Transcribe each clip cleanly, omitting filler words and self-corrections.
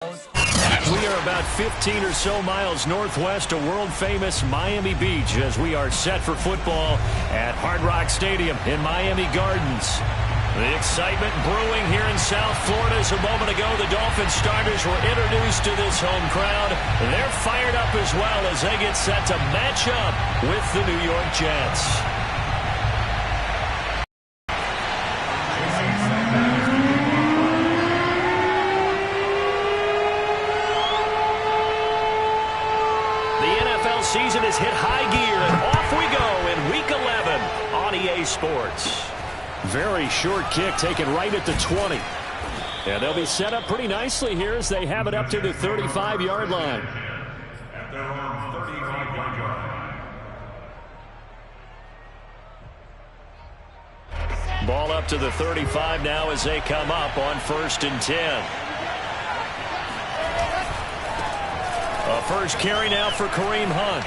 We are about 15 or so miles northwest of world-famous Miami Beach as we are set for football at Hard Rock Stadium in Miami Gardens. The excitement brewing here in South Florida as a moment ago the Dolphins starters were introduced to this home crowd. They're fired up as well as they get set to match up with the New York Jets. Season has hit high gear, and off we go in Week 11 on EA Sports. Very short kick taken right at the 20. And they'll be set up pretty nicely here as they have it up to the 35-yard line. At their own 35-yard line. Ball up to the 35 now as they come up on 1st and 10. A first carry now for Kareem Hunt.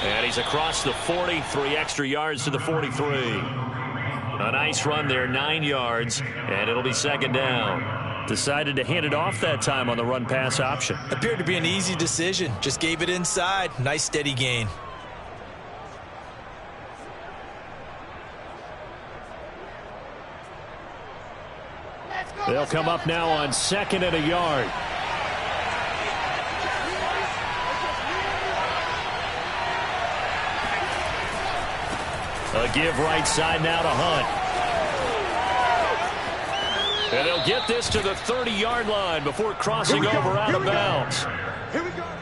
And he's across the 40, 3 extra yards to the 43. A nice run there, 9 yards, and it'll be 2nd down. Decided to hand it off that time on the run-pass option. Appeared to be an easy decision. Just gave it inside. Nice steady gain. They'll come up now on 2nd and a yard. A give right side now to Hunt. And they'll get this to the 30-yard line before crossing over out of bounds.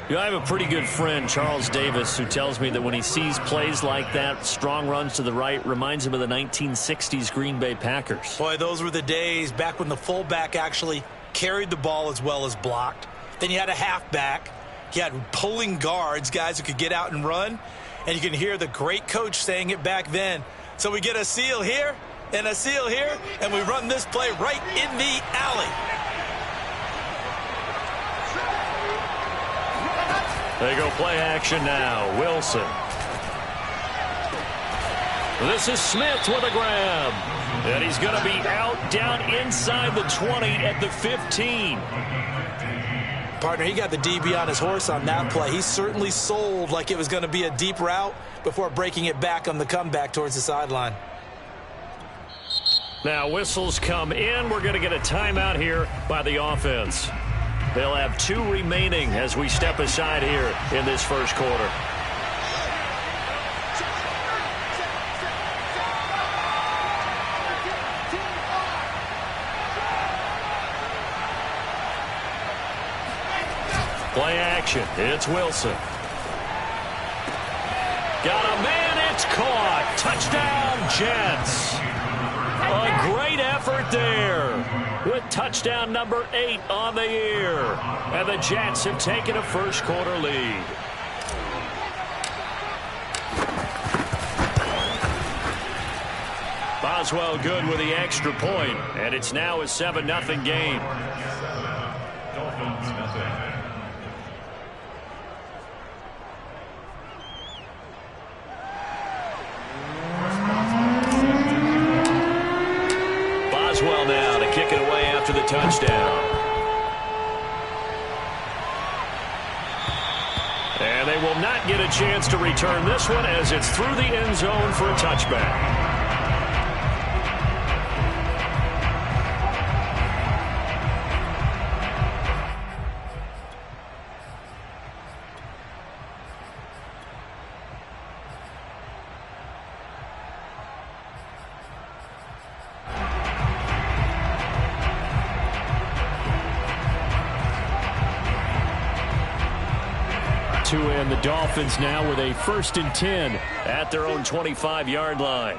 You know, I have a pretty good friend, Charles Davis, who tells me that when he sees plays like that, strong runs to the right, reminds him of the 1960s Green Bay Packers. Boy, those were the days back when the fullback actually carried the ball as well as blocked. Then you had a halfback. You had pulling guards, guys who could get out and run. And you can hear the great coach saying it back then. So we get a seal here and a seal here, and we run this play right in the alley. They go play action now. Wilson. This is Smith with a grab. And he's going to be out down inside the 20 at the 15. Partner, he got the DB on his horse on that play. He certainly sold like it was going to be a deep route before breaking it back on the comeback towards the sideline. Now whistles come in. We're going to get a timeout here by the offense. They'll have 2 remaining as we step aside here in this first quarter. Play action. It's Wilson. Got a man. It's caught. Touchdown, Jets. A great effort there with touchdown number 8 on the year. And the Jets have taken a first quarter lead. Boswell good with the extra point, and it's now a 7-0 game. Boswell now to kick it away after the touchdown. And they will not get a chance to return this one as it's through the end zone for a touchback. And the Dolphins now with a 1st and 10 at their own 25-yard line.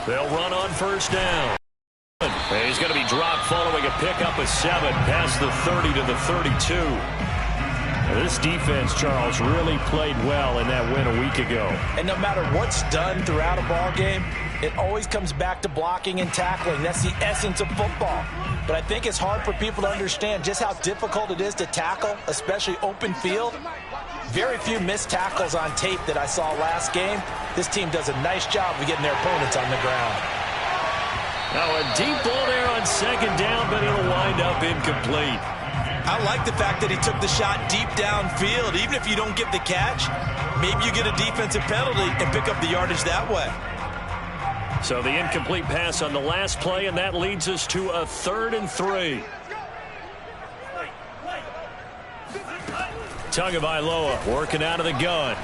They'll run on 1st down. And he's going to be dropped following a pickup of 7 past the 30 to the 32. This defense, Charles, really played well in that win a week ago. And no matter what's done throughout a ball game, it always comes back to blocking and tackling. That's the essence of football. But I think it's hard for people to understand just how difficult it is to tackle, especially open field. very few missed tackles on tape that I saw last game. This team does a nice job of getting their opponents on the ground. Now a deep ball there on second down, but it'll wind up incomplete. I like the fact that he took the shot deep downfield. Even if you don't get the catch, maybe you get a defensive penalty and pick up the yardage that way. So the incomplete pass on the last play, and that leads us to a 3rd and 3. Tagovailoa working out of the gun.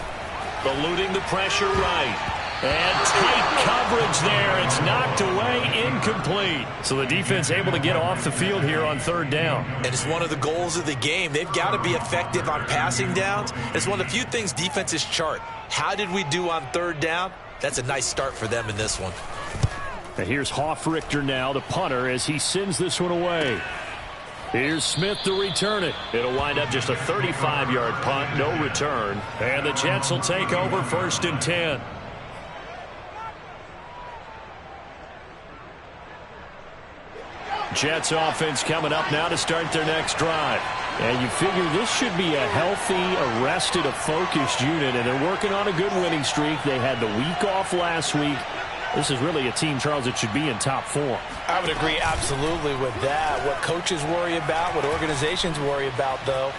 Eluding the pressure right. And tight coverage there. It's knocked away, incomplete. So the defense able to get off the field here on 3rd down. And it's one of the goals of the game. They've got to be effective on passing downs. It's one of the few things defenses chart. How did we do on 3rd down? That's a nice start for them in this one. And here's Hoffrichter now, the punter, as he sends this one away. Here's Smith to return it. It'll wind up just a 35-yard punt, no return. And the Jets will take over 1st and 10. Jets offense coming up now to start their next drive. And you figure this should be a healthy, arrested, a focused unit, and they're working on a good winning streak. They had the week off last week. This is really a team, Charles, that should be in top form. I would agree absolutely with that. What coaches worry about, what organizations worry about, though,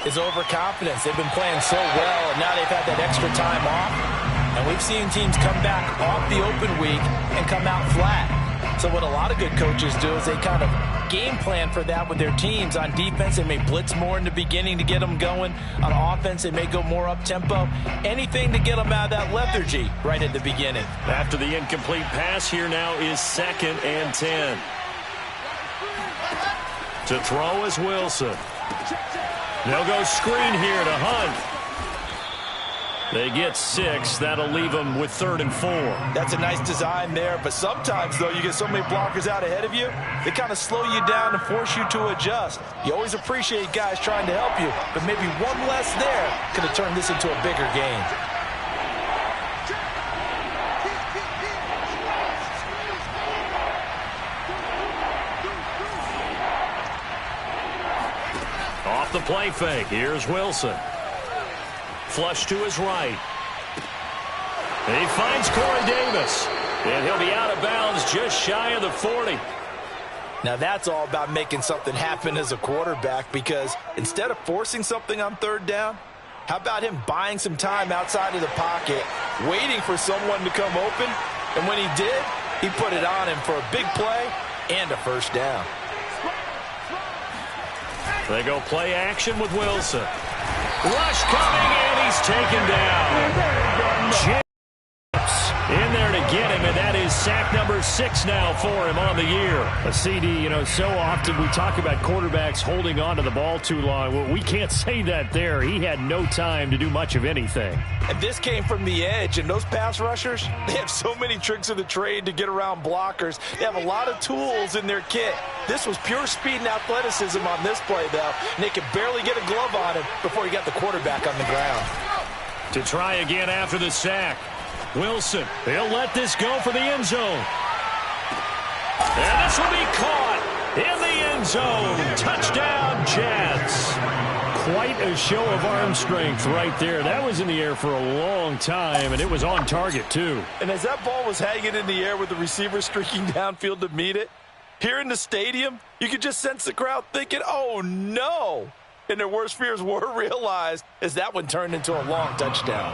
is overconfidence. They've been playing so well, and now they've had that extra time off. And we've seen teams come back off the open week and come out flat. So what a lot of good coaches do is they kind of game plan for that with their teams. On defense, they may blitz more in the beginning to get them going. On offense, they may go more up-tempo. Anything to get them out of that lethargy right at the beginning. After the incomplete pass, here now is 2nd and 10. To throw is Wilson. They'll go screen here to Hunt. They get 6. That'll leave them with 3rd and 4. That's a nice design there, but sometimes, though, you get so many blockers out ahead of you, they kind of slow you down and force you to adjust. You always appreciate guys trying to help you, but maybe one less there could have turned this into a bigger game. Off the play fake, here's Wilson. Flush to his right. He finds Corey Davis. And he'll be out of bounds just shy of the 40. Now that's all about making something happen as a quarterback, because instead of forcing something on 3rd down, how about him buying some time outside of the pocket, waiting for someone to come open, and when he did, he put it on him for a big play and a 1st down. They go play action with Wilson. Rush coming, and he's taken down. Jacobs in there to get him, and that is sack number 6 now for him on the year. A CD, you know, so often we talk about quarterbacks holding on to the ball too long. Well, we can't say that there. He had no time to do much of anything. And this came from the edge, and those pass rushers, they have so many tricks of the trade to get around blockers. They have a lot of tools in their kit. This was pure speed and athleticism on this play, though, and they could barely get a glove on him before he got the quarterback on the ground. To try again after the sack. Wilson, he'll let this go for the end zone. And this will be caught in the end zone. Touchdown, Jets. Quite a show of arm strength right there. That was in the air for a long time, and it was on target, too. And as that ball was hanging in the air with the receiver streaking downfield to meet it, here in the stadium, you could just sense the crowd thinking, oh, no. And their worst fears were realized as that one turned into a long touchdown.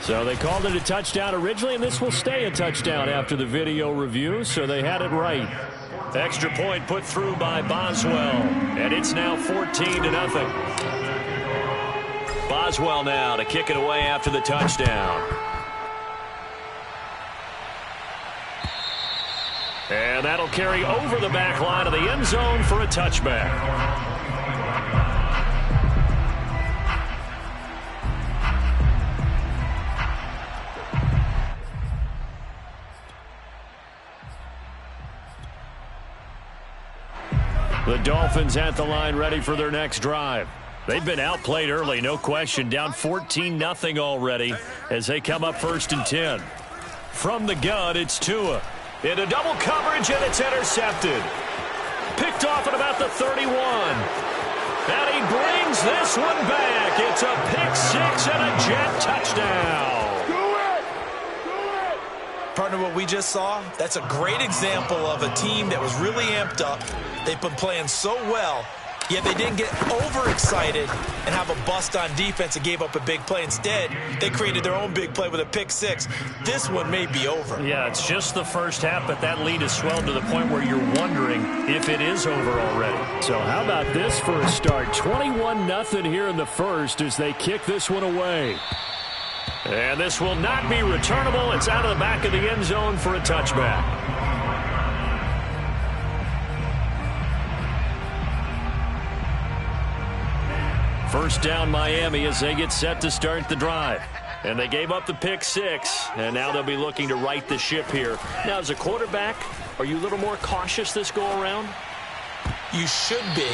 So they called it a touchdown originally, and this will stay a touchdown after the video review, so they had it right. Extra point put through by Boswell, and it's now 14-0. Boswell now to kick it away after the touchdown. And that'll carry over the back line of the end zone for a touchback. The Dolphins at the line ready for their next drive. They've been outplayed early, no question. Down 14-0 already as they come up 1st and 10. From the gun, it's Tua. Into double coverage, and it's intercepted. Picked off at about the 31. And he brings this one back. It's a pick six and a Jet touchdown. Partner, what we just saw, that's a great example of a team that was really amped up. They've been playing so well, yet they didn't get overexcited and have a bust on defense and gave up a big play. Instead, they created their own big play with a pick six. This one may be over. Yeah, it's just the first half, but that lead has swelled to the point where you're wondering if it is over already. So how about this for a start? 21-0 here in the first as they kick this one away. And this will not be returnable. It's out of the back of the end zone for a touchback. First down Miami as they get set to start the drive. And they gave up the pick six, and now they'll be looking to right the ship here. Now, as a quarterback, are you a little more cautious this go-around? You should be,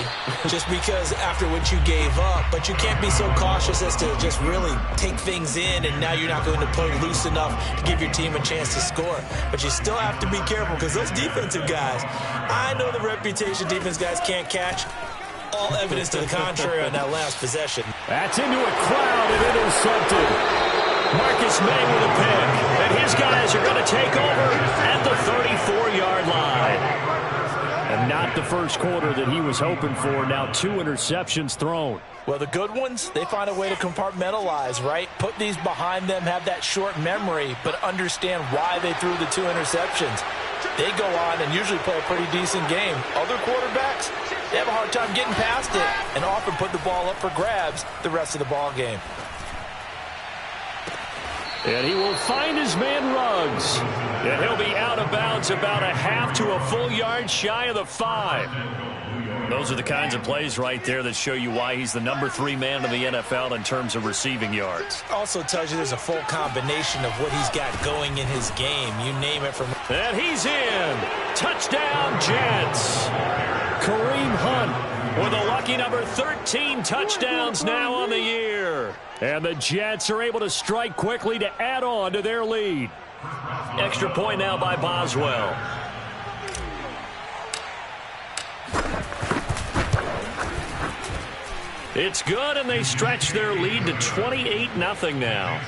just because after what you gave up, but you can't be so cautious as to just really take things in, and now you're not going to play loose enough to give your team a chance to score. But you still have to be careful because those defensive guys, I know the reputation defense guys can't catch. All evidence to the contrary on that last possession. That's into a crowd and intercepted. Marcus May with a pick, and his guys are going to take over at the 34-yard line. And not the first quarter that he was hoping for. Now 2 interceptions thrown. Well, the good ones, they find a way to compartmentalize, right? Put these behind them, have that short memory, but understand why they threw the 2 interceptions. They go on and usually play a pretty decent game. Other quarterbacks, they have a hard time getting past it and often put the ball up for grabs the rest of the ball game. And he will find his man Ruggs. And he'll be out of bounds about a half to a full yard shy of the 5. Those are the kinds of plays right there that show you why he's the number 3 man in the NFL in terms of receiving yards. Also tells you there's a full combination of what he's got going in his game. You name it from... And he's in. Touchdown, Jets. Kareem Hunt with a lucky number 13 touchdowns now on the year. And the Jets are able to strike quickly to add on to their lead. Extra point now by Boswell. It's good, and they stretch their lead to 28-0 now.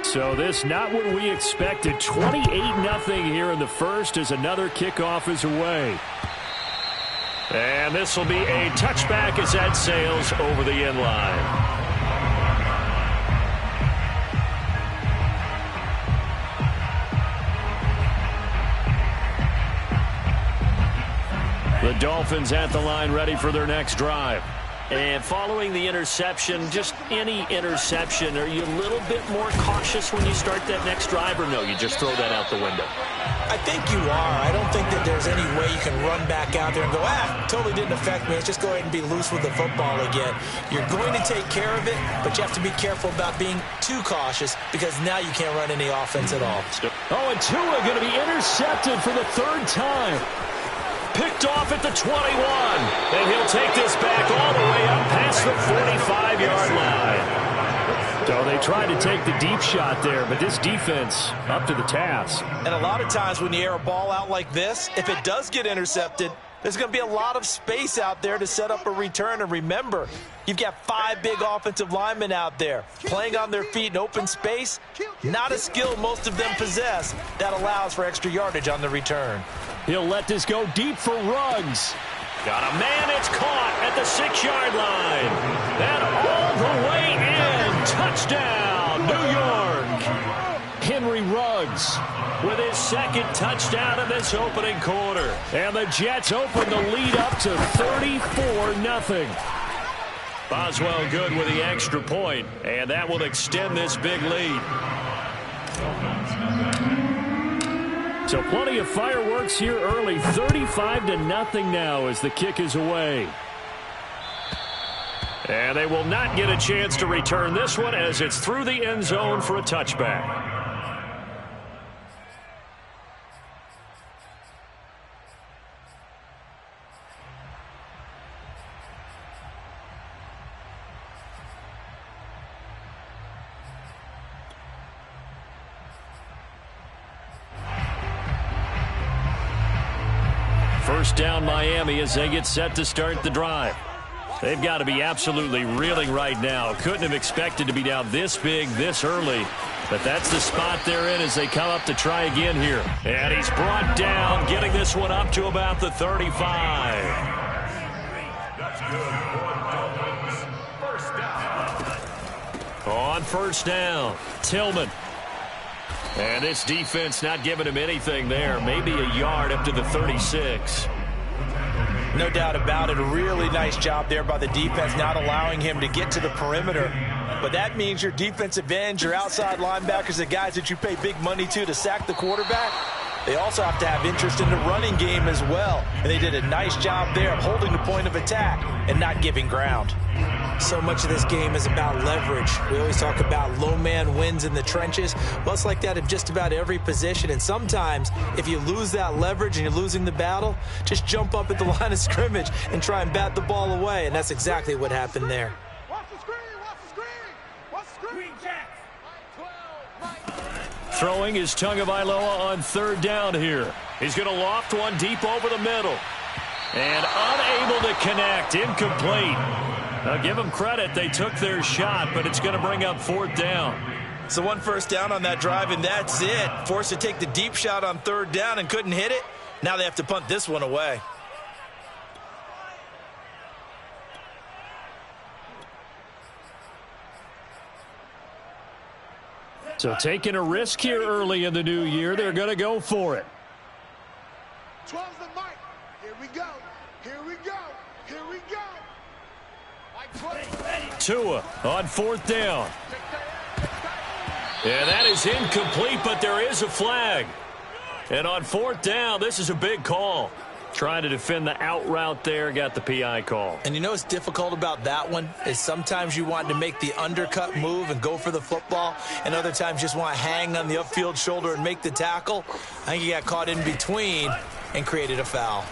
So this not what we expected. 28-0 here in the first as another kickoff is away. And this will be a touchback as that sails over the end line. The Dolphins at the line ready for their next drive. And following the interception, just any interception, are you a little bit more cautious when you start that next drive, or no, you just throw that out the window? I think you are. I don't think that there's any way you can run back out there and go, totally didn't affect me. Let's just go ahead and be loose with the football again. You're going to take care of it, but you have to be careful about being too cautious because now you can't run any offense at all. Oh, and Tua going to be intercepted for the 3rd time. Picked off at the 21. And he'll take this back all the way up past the 45-yard line. So they tried to take the deep shot there, but this defense up to the task. And a lot of times when you air a ball out like this, if it does get intercepted, there's going to be a lot of space out there to set up a return. And remember, you've got 5 big offensive linemen out there playing on their feet in open space. Not a skill most of them possess that allows for extra yardage on the return. He'll let this go deep for Ruggs. Got a man, it's caught at the 6-yard line. And all the way in. Touchdown, New York. Henry Ruggs with his 2nd touchdown in this opening quarter. And the Jets open the lead up to 34-0. Boswell good with the extra point, and that will extend this big lead. So plenty of fireworks here early. 35-0 now as the kick is away. And they will not get a chance to return this one as it's through the end zone for a touchback. First down Miami as they get set to start the drive. They've got to be absolutely reeling right now. Couldn't have expected to be down this big this early. But that's the spot they're in as they come up to try again here. And he's brought down, getting this one up to about the 35. That's good. First down. On first down, Tillman. And this defense not giving him anything there. Maybe a yard up to the 36. No doubt about it. A really nice job there by the defense, not allowing him to get to the perimeter. But that means your defensive ends, your outside linebackers, the guys that you pay big money to sack the quarterback, they also have to have interest in the running game as well. And they did a nice job there of holding the point of attack and not giving ground. So much of this game is about leverage. We always talk about low man wins in the trenches. Well, it's like that in just about every position. And sometimes, if you lose that leverage and you're losing the battle, just jump up at the line of scrimmage and try and bat the ball away. And that's exactly what happened there. Throwing is Tagovailoa on third down here. He's going to loft one deep over the middle. And unable to connect. Incomplete. Now give them credit. They took their shot, but it's going to bring up fourth down. So one first down on that drive, and that's it. Forced to take the deep shot on third down and couldn't hit it. Now they have to punt this one away. So taking a risk here early in the new year, they're going to go for it. 12's the mic. Here we go. Here we go. Here we go. Tua on fourth down. And that is incomplete, but there is a flag. And on fourth down, this is a big call. Trying to defend the out route there, got the PI call. And you know what's difficult about that one is sometimes you want to make the undercut move and go for the football, and other times you just want to hang on the upfield shoulder and make the tackle. I think he got caught in between and created a foul.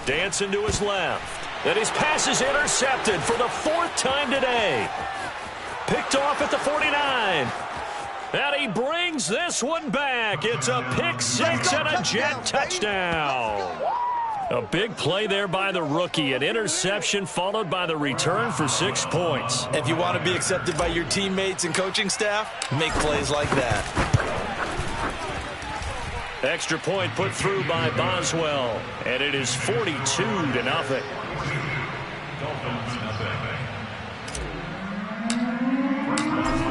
Dancing to his left. And his pass is intercepted for the fourth time today. Picked off at the 49. And he brings this one back. It's a pick six and a Jet touchdown. A big play there by the rookie. An interception followed by the return for 6 points. If you want to be accepted by your teammates and coaching staff, make plays like that. Extra point put through by Boswell. And it is 42-0.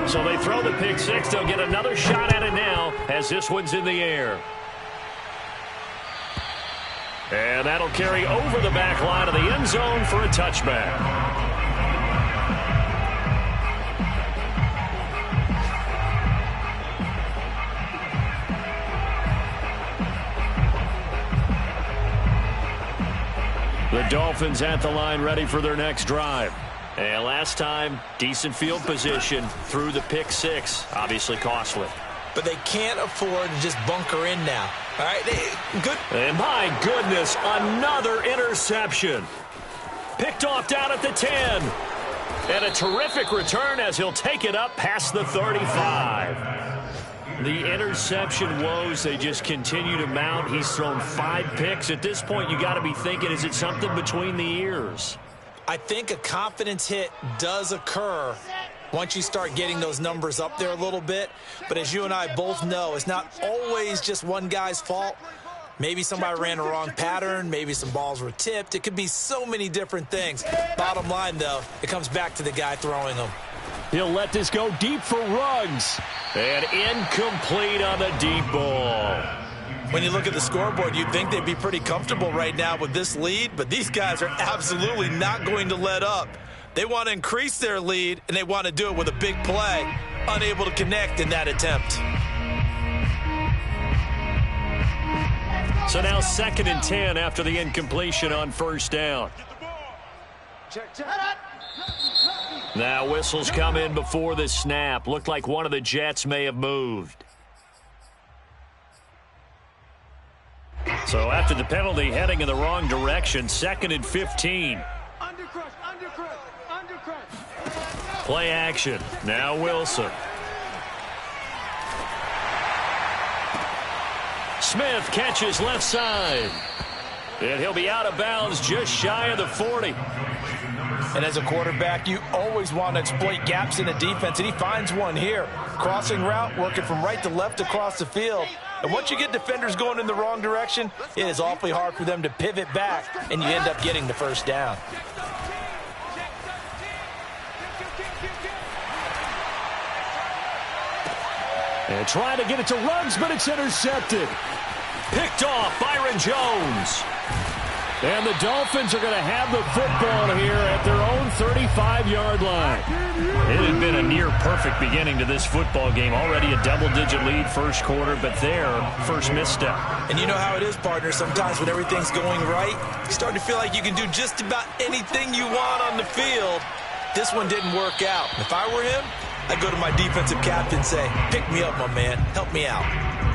So they throw the pick six. They'll get another shot at it now as this one's in the air. And that'll carry over the back line of the end zone for a touchback. The Dolphins at the line ready for their next drive. And last time, decent field position through the pick six. Obviously costly. But they can't afford to just bunker in now. All right, good. And my goodness, another interception. Picked off down at the 10. And a terrific return as he'll take it up past the 35. The interception woes, they just continue to mount. He's thrown 5 picks. At this point, you got to be thinking, is it something between the ears? I think a confidence hit does occur once you start getting those numbers up there a little bit. But as you and I both know, it's not always just one guy's fault. Maybe somebody ran a wrong pattern. Maybe some balls were tipped. It could be so many different things. Bottom line, though, it comes back to the guy throwing them. He'll let this go deep for Ruggs. And incomplete on the deep ball. When you look at the scoreboard, you'd think they'd be pretty comfortable right now with this lead, but these guys are absolutely not going to let up. They want to increase their lead, and they want to do it with a big play. Unable to connect in that attempt. So now 2nd and 10 after the incompletion on first down. Now whistles come in before the snap. Looked like one of the Jets may have moved. So after the penalty, heading in the wrong direction, 2nd and 15. Play action. Now Wilson. Smith catches left side. And he'll be out of bounds just shy of the 40. And as a quarterback, you always want to exploit gaps in the defense, and he finds one here. Crossing route, working from right to left across the field. And once you get defenders going in the wrong direction, it is awfully hard for them to pivot back, and you end up getting the first down. And trying to get it to Ruggs, but it's intercepted. Picked off Byron Jones. And the Dolphins are going to have the football here at their own 35-yard line. It had been a near-perfect beginning to this football game. Already a double-digit lead first quarter, but their first misstep. And you know how it is, partner. Sometimes when everything's going right, you start to feel like you can do just about anything you want on the field. This one didn't work out. If I were him, I'd go to my defensive captain and say, pick me up, my man. Help me out.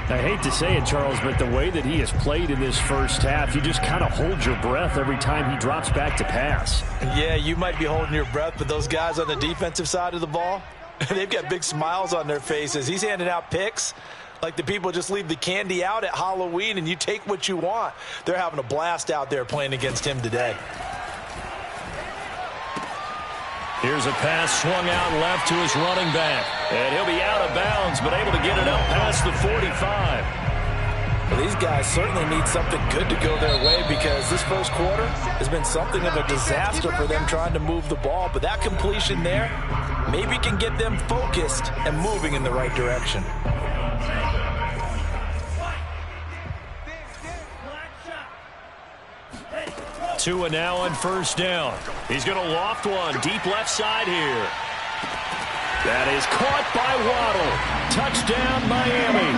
I hate to say it, Charles, but the way that he has played in this first half, you just kind of hold your breath every time he drops back to pass. Yeah, you might be holding your breath, but those guys on the defensive side of the ball, they've got big smiles on their faces. He's handing out picks like the people just leave the candy out at Halloween and you take what you want. They're having a blast out there playing against him today. Here's a pass swung out left to his running back. And he'll be out of bounds, but able to get it up past the 45. Well, these guys certainly need something good to go their way because this first quarter has been something of a disaster for them trying to move the ball. But that completion there maybe can get them focused and moving in the right direction. Tua now on first down. He's going to loft one deep left side here. That is caught by Waddle. Touchdown, Miami.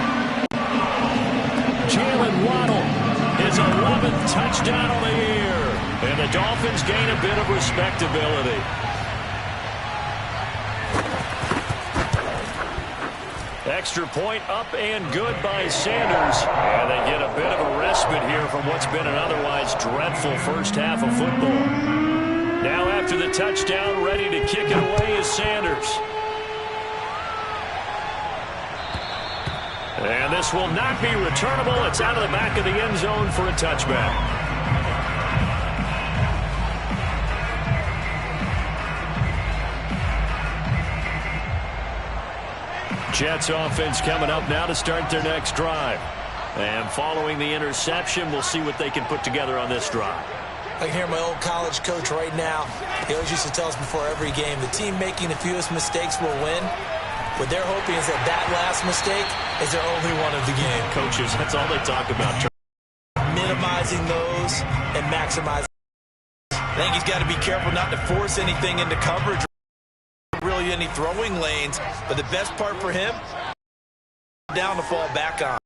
Jalen Waddle, his 11th touchdown on the year. And the Dolphins gain a bit of respectability. Extra point up and good by Sanders. And they get a bit of a respite here from what's been an otherwise dreadful first half of football. Now after the touchdown, ready to kick it away is Sanders. And this will not be returnable. It's out of the back of the end zone for a touchback. Jets offense coming up now to start their next drive. And following the interception, we'll see what they can put together on this drive. I can hear my old college coach right now. He always used to tell us before every game, the team making the fewest mistakes will win. What they're hoping is that last mistake is their only one of the game. Coaches, that's all they talk about. Minimizing those and maximizing. I think he's got to be careful not to force anything into coverage. Really any throwing lanes, but the best part for him, down to fall back on.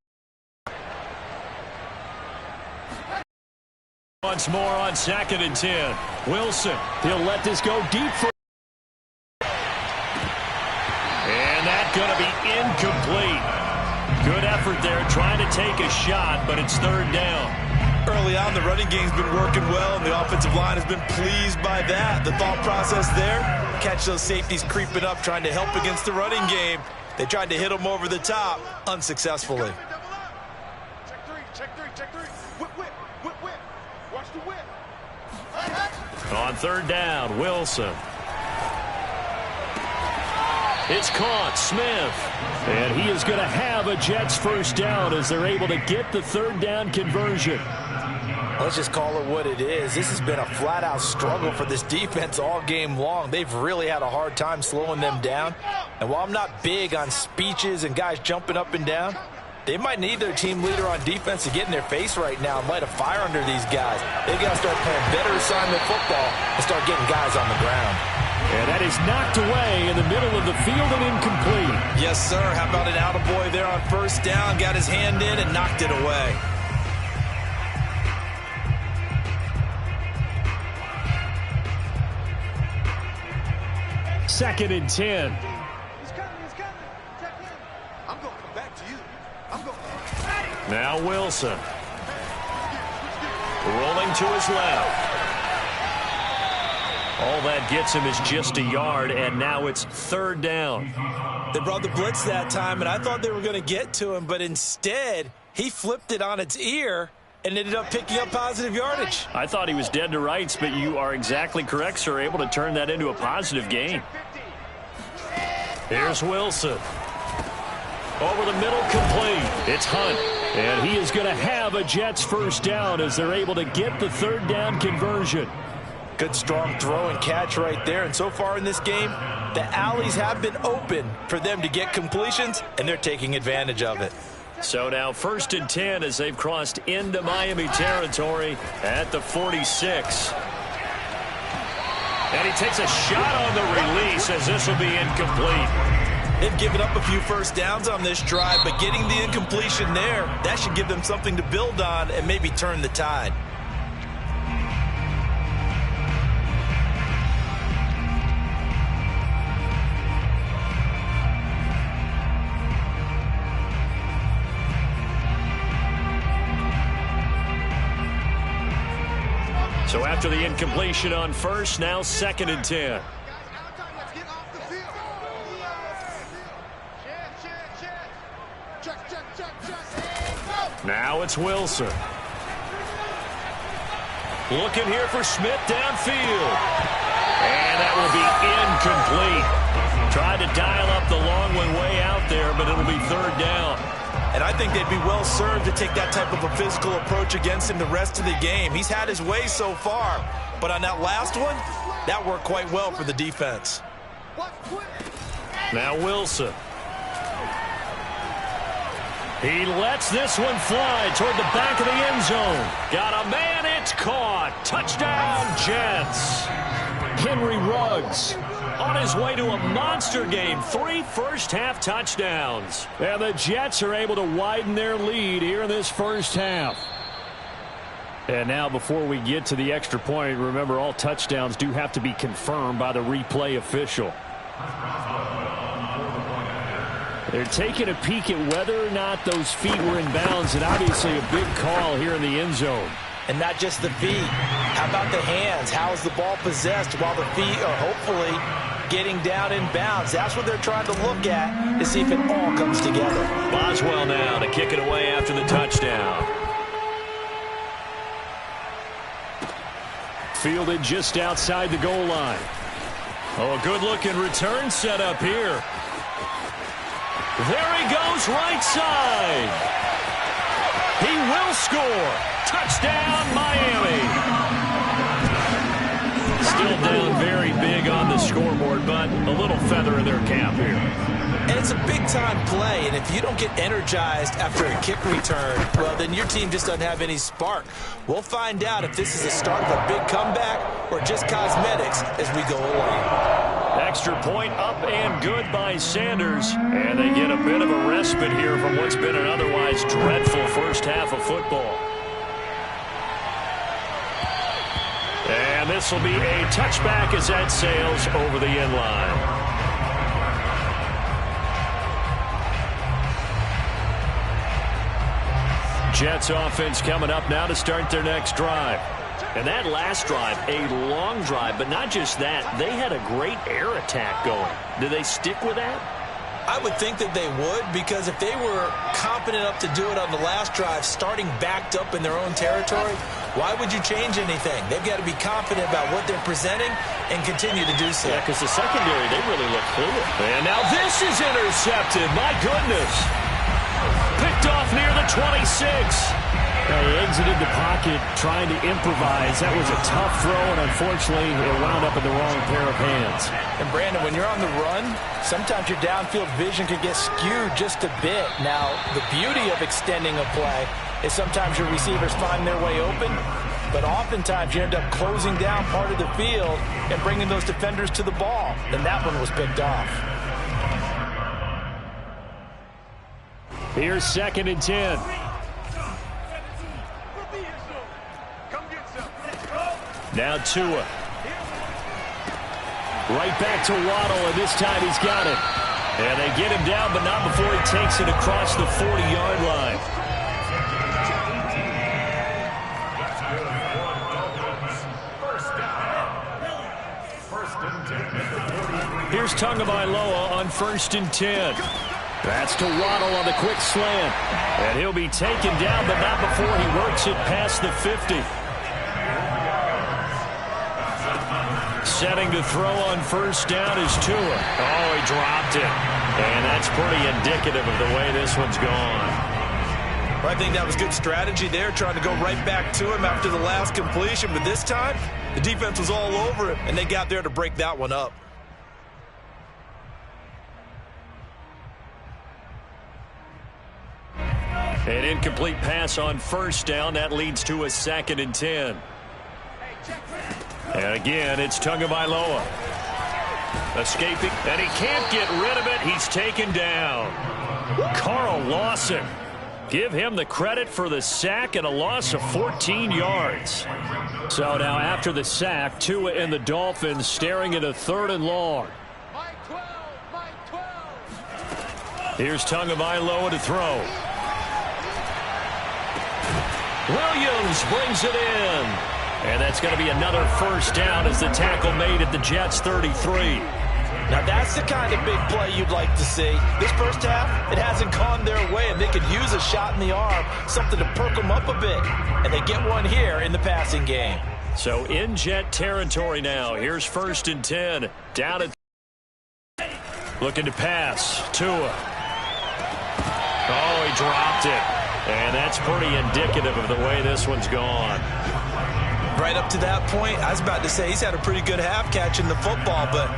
Once more on 2nd and 10. Wilson, he'll let this go deep for. And that's going to be incomplete. Good effort there trying to take a shot, but it's third down. Early on, the running game's been working well, and the offensive line has been pleased by that. The thought process there, catch those safeties creeping up, trying to help against the running game. They tried to hit them over the top, unsuccessfully. Check three. Whip. Watch the whip. On third down, Wilson. It's caught, Smith. And he is going to have a Jets first down as they're able to get the third down conversion. Let's just call it what it is. This has been a flat-out struggle for this defense all game long. They've really had a hard time slowing them down. And while I'm not big on speeches and guys jumping up and down, they might need their team leader on defense to get in their face right now and light a fire under these guys. They've got to start playing better assignment football and start getting guys on the ground. And that is knocked away in the middle of the field and incomplete. Yes, sir. How about an attaboy there on first down? Got his hand in and knocked it away. Second and 10. He's coming. Check in. I'm going to come back to you. Now Wilson. Rolling to his left. All that gets him is just a yard, and now it's third down. They brought the blitz that time, and I thought they were going to get to him, but instead, he flipped it on its ear and ended up picking up positive yardage. I thought he was dead to rights, but you are exactly correct, sir. Able to turn that into a positive gain. Here's Wilson. Over the middle, complete. It's Hunt. And he is going to have a Jets first down as they're able to get the third down conversion. Good strong throw and catch right there. And so far in this game, the alleys have been open for them to get completions, and they're taking advantage of it. So now 1st and 10 as they've crossed into Miami territory at the 46. And he takes a shot on the release as this will be incomplete. They've given up a few first downs on this drive, but getting the incompletion there, that should give them something to build on and maybe turn the tide. So after the incompletion on first, now 2nd and 10. Now it's Wilson. Looking here for Smith downfield. And that will be incomplete. Tried to dial up the long one way out there, but it'll be 3rd down. And I think they'd be well served to take that type of a physical approach against him the rest of the game. He's had his way so far, but on that last one, that worked quite well for the defense. Now Wilson. He lets this one fly toward the back of the end zone. Got a man, it's caught. Touchdown, Jets. Henry Ruggs on his way to a monster game. 3 first-half touchdowns. And the Jets are able to widen their lead here in this first half. And now before we get to the extra point, remember all touchdowns do have to be confirmed by the replay official. They're taking a peek at whether or not those feet were in bounds, and obviously a big call here in the end zone. And not just the feet. How about the hands? How is the ball possessed while the feet are hopefully getting down in bounds? That's what they're trying to look at to see if it all comes together. Boswell now to kick it away after the touchdown. Fielded just outside the goal line. Oh, a good-looking return set up here. There he goes right side. He will score. Touchdown, Miami. Still down very big on the scoreboard, but a little feather in their cap here. And it's a big-time play, and if you don't get energized after a kick return, well, then your team just doesn't have any spark. We'll find out if this is the start of a big comeback or just cosmetics as we go along. Extra point up and good by Sanders. And they get a bit of a respite here from what's been an otherwise dreadful first half of football. And this will be a touchback as that sails over the end line. Jets offense coming up now to start their next drive. And that last drive, a long drive, but not just that. They had a great air attack going. Do they stick with that? I would think that they would, because if they were competent enough to do it on the last drive, starting backed up in their own territory, why would you change anything? They've got to be confident about what they're presenting and continue to do so. Yeah, because the secondary, they really look fluid. And now this is intercepted. My goodness. Picked off near the 26. He exited the pocket trying to improvise. That was a tough throw, and unfortunately, it wound up in the wrong pair of hands. And, Brandon, when you're on the run, sometimes your downfield vision can get skewed just a bit. Now, the beauty of extending a play is sometimes your receivers find their way open, but oftentimes you end up closing down part of the field and bringing those defenders to the ball. And that one was picked off. Here's 2nd and 10. Now Tua. Right back to Waddle, and this time he's got it. And they get him down, but not before he takes it across the 40-yard line. Here's Tagovailoa on 1st and 10. That's to Waddle on the quick slant. And he'll be taken down, but not before he works it past the 50. Setting to throw on first down is Tua. Oh, he dropped it. And that's pretty indicative of the way this one's gone. Well, I think that was good strategy there, trying to go right back to him after the last completion. But this time, the defense was all over him, and they got there to break that one up. An incomplete pass on first down. That leads to a 2nd and 10. And again, it's Tagovailoa. Escaping, and he can't get rid of it. He's taken down. Carl Lawson. Give him the credit for the sack and a loss of 14 yards. So now after the sack, Tua and the Dolphins staring at a 3rd and long. Here's Tagovailoa to throw. Williams brings it in. And that's going to be another first down as the tackle made at the Jets' 33. Now, that's the kind of big play you'd like to see. This first half, it hasn't gone their way, and they could use a shot in the arm, something to perk them up a bit. And they get one here in the passing game. So in Jet territory now. Here's 1st and 10. Down at looking to pass. Tua. Oh, he dropped it. And that's pretty indicative of the way this one's gone. Right up to that point, I was about to say he's had a pretty good half catching the football, but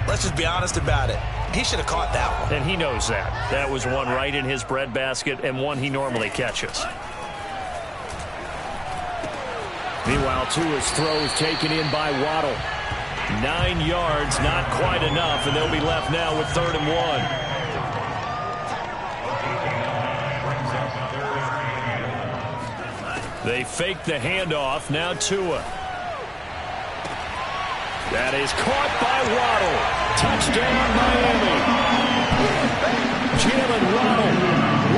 let's just be honest about it. He should have caught that one. And he knows that. That was one right in his breadbasket and one he normally catches. Meanwhile, Tua's throws taken in by Waddle. 9 yards, not quite enough, and they'll be left now with 3rd and 1. They fake the handoff. Now Tua. That is caught by Waddle. Touchdown, Miami. Jalen Waddle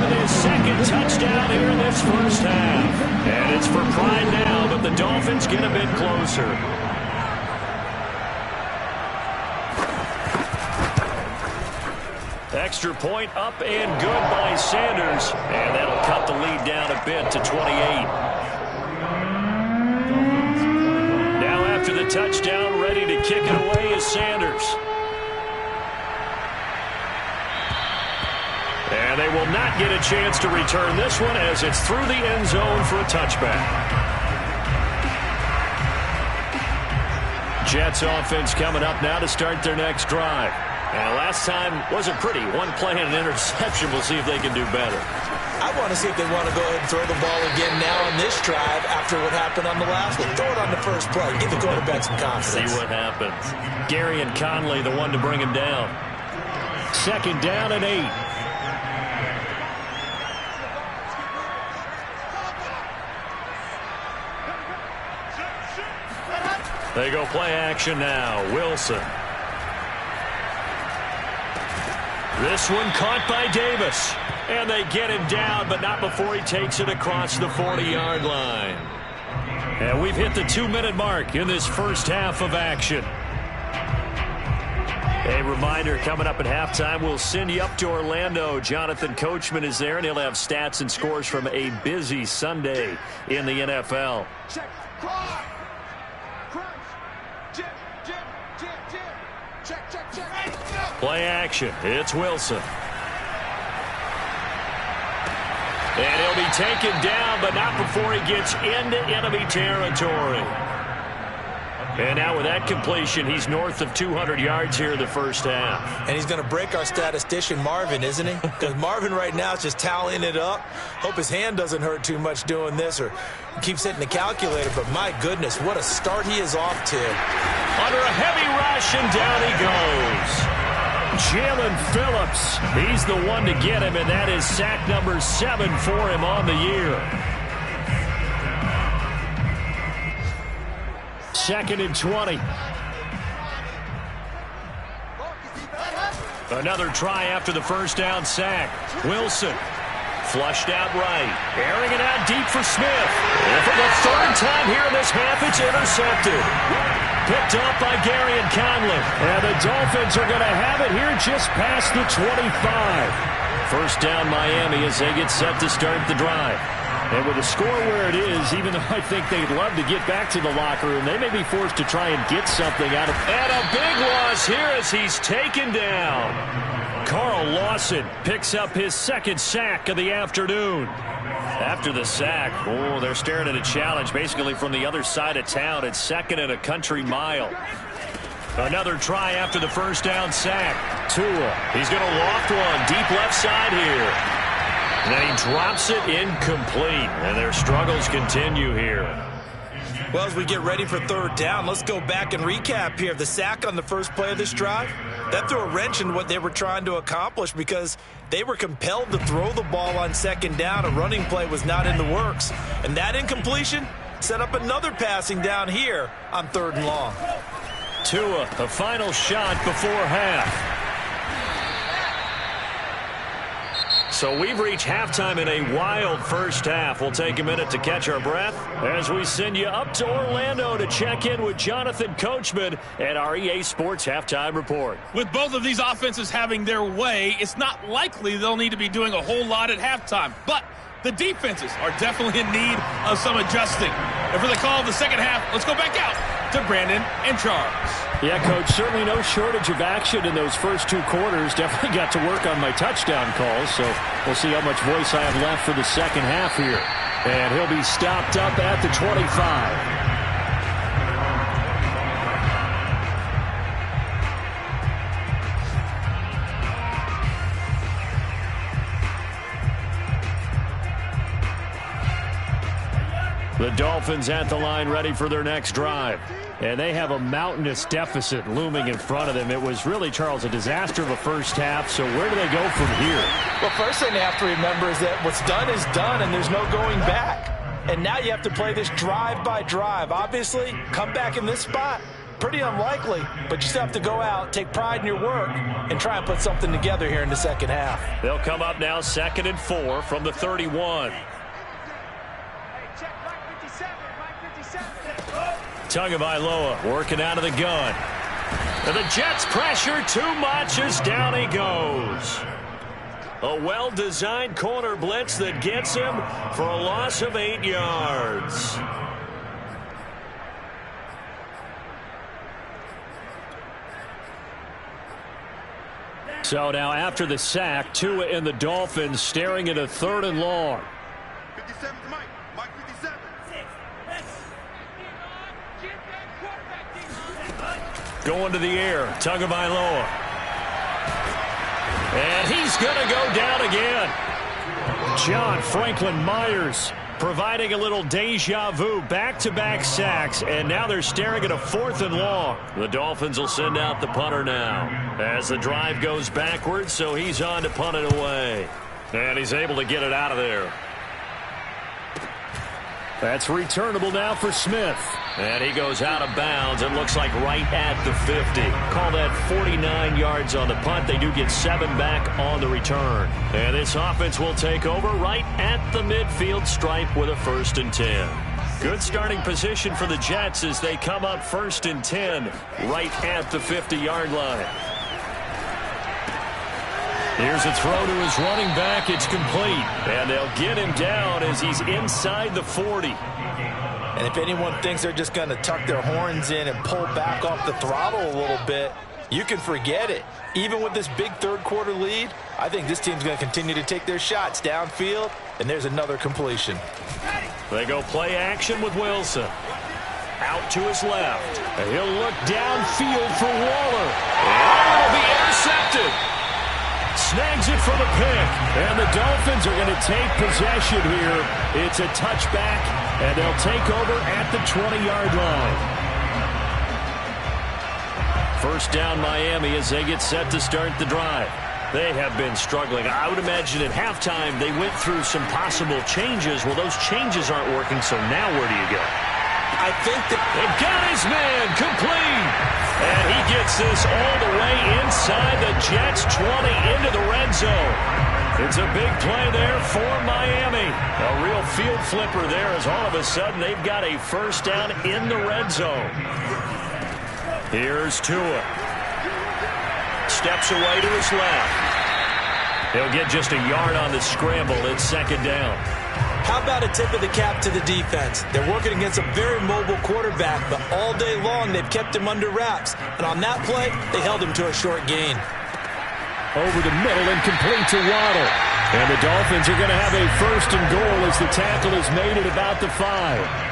with his 2nd touchdown here in this first half. And it's for pride now, but the Dolphins get a bit closer. Extra point up and good by Sanders. And that'll cut the lead down a bit to 28. After the touchdown, ready to kick it away is Sanders. And they will not get a chance to return this one as it's through the end zone for a touchback. Jets offense coming up now to start their next drive. And last time wasn't pretty. One play and an interception. We'll see if they can do better. I want to see if they want to go ahead and throw the ball again now on this drive after what happened on the last one. Throw it on the first play. Give the quarterback some confidence. See what happens. Gary and Conley, the one to bring him down. 2nd down and 8. They go play action now. Wilson. This one caught by Davis. And they get him down, but not before he takes it across the 40-yard line. And we've hit the 2-minute mark in this first half of action. A reminder, coming up at halftime, we'll send you up to Orlando. Jonathan Coachman is there, and he'll have stats and scores from a busy Sunday in the NFL. Check, crunch, check. Play action. It's Wilson. And he'll be taken down, but not before he gets into enemy territory. And now with that completion, he's north of 200 yards here in the first half. And he's going to break our statistician, Marvin, isn't he? Because Marvin right now is just tallying it up. Hope his hand doesn't hurt too much doing this or keeps hitting the calculator. But my goodness, what a start he is off to. Under a heavy rush, and down he goes. Jalen Phillips, he's the one to get him, and that is sack number 7 for him on the year. 2nd and 20. Another try after the first down sack. Wilson Flushed out right. Airing it out deep for Smith. And for the third time here in this half, it's intercepted. Picked up by Gary and Conley. And the Dolphins are going to have it here just past the 25. First down Miami as they get set to start the drive. And with the score where it is, even though I think they'd love to get back to the locker room, they may be forced to try and get something out of it. And a big loss here as he's taken down. Carl Lawson picks up his second sack of the afternoon. After the sack, they're staring at a challenge basically from the other side of town. It's second and a country mile. Another try after the first down sack. Tua, he's going to loft one deep left side here. And then he drops it incomplete. And their struggles continue here. Well, as we get ready for third down, let's go back and recap here. The sack on the first play of this drive, that threw a wrench in what they were trying to accomplish because they were compelled to throw the ball on second down. A running play was not in the works. And that incompletion set up another passing down here on third and long. Tua, the final shot before half. So we've reached halftime in a wild first half. We'll take a minute to catch our breath as we send you up to Orlando to check in with Jonathan Coachman at our EA Sports Halftime Report. With both of these offenses having their way, it's not likely they'll need to be doing a whole lot at halftime. But the defenses are definitely in need of some adjusting. And for the call of the second half, let's go back out to Brandon and Charles. Yeah, Coach, certainly no shortage of action in those first two quarters. Definitely got to work on my touchdown calls, so we'll see how much voice I have left for the second half here. And he'll be stopped up at the 25. The Dolphins at the line ready for their next drive. And they have a mountainous deficit looming in front of them. It was really, Charles, a disaster of a first half. So where do they go from here? Well, first thing they have to remember is that what's done is done and there's no going back. And now you have to play this drive by drive. Obviously, come back in this spot, pretty unlikely. But you still have to go out, take pride in your work, and try and put something together here in the second half. They'll come up now 2nd and 4 from the 31. Tagovailoa working out of the gun. And the Jets pressure too much as down he goes. A well-designed corner blitz that gets him for a loss of 8 yards. So now after the sack, Tua and the Dolphins staring at a 3rd and long. 57 Mike. Mike 57. Going to the air, Tagovailoa. And he's going to go down again. John Franklin Myers providing a little deja vu, back-to-back sacks, and now they're staring at a 4th and long. The Dolphins will send out the punter now as the drive goes backwards, so he's on to punt it away. And he's able to get it out of there. That's returnable now for Smith. And he goes out of bounds. It looks like right at the 50. Call that 49 yards on the punt. They do get 7 back on the return. And this offense will take over right at the midfield stripe with a 1st and 10. Good starting position for the Jets as they come up 1st and 10 right at the 50-yard line. Here's a throw to his running back. It's complete. And they'll get him down as he's inside the 40. And if anyone thinks they're just going to tuck their horns in and pull back off the throttle a little bit, you can forget it. Even with this big third-quarter lead, I think this team's going to continue to take their shots downfield, and there's another completion. They go play action with Wilson. Out to his left. And he'll look downfield for Waller. And it'll be intercepted. Snags it for the pick. And the Dolphins are going to take possession here. It's a touchback, and they'll take over at the 20-yard line. First down Miami as they get set to start the drive. They have been struggling. I would imagine at halftime they went through some possible changes. Well, those changes aren't working, so now where do you go? I think that they've got his man complete. And he gets this all the way inside the Jets' 20 into the red zone. It's a big play there for Miami. A real field flipper there as all of a sudden they've got a first down in the red zone. Here's Tua. Steps away to his left. He'll get just a yard on the scramble. It's second down. How about a tip of the cap to the defense? They're working against a very mobile quarterback, but all day long they've kept him under wraps. And on that play, they held him to a short gain. Over the middle and complete to Waddle. And the Dolphins are going to have a first and goal as the tackle is made at about the 5.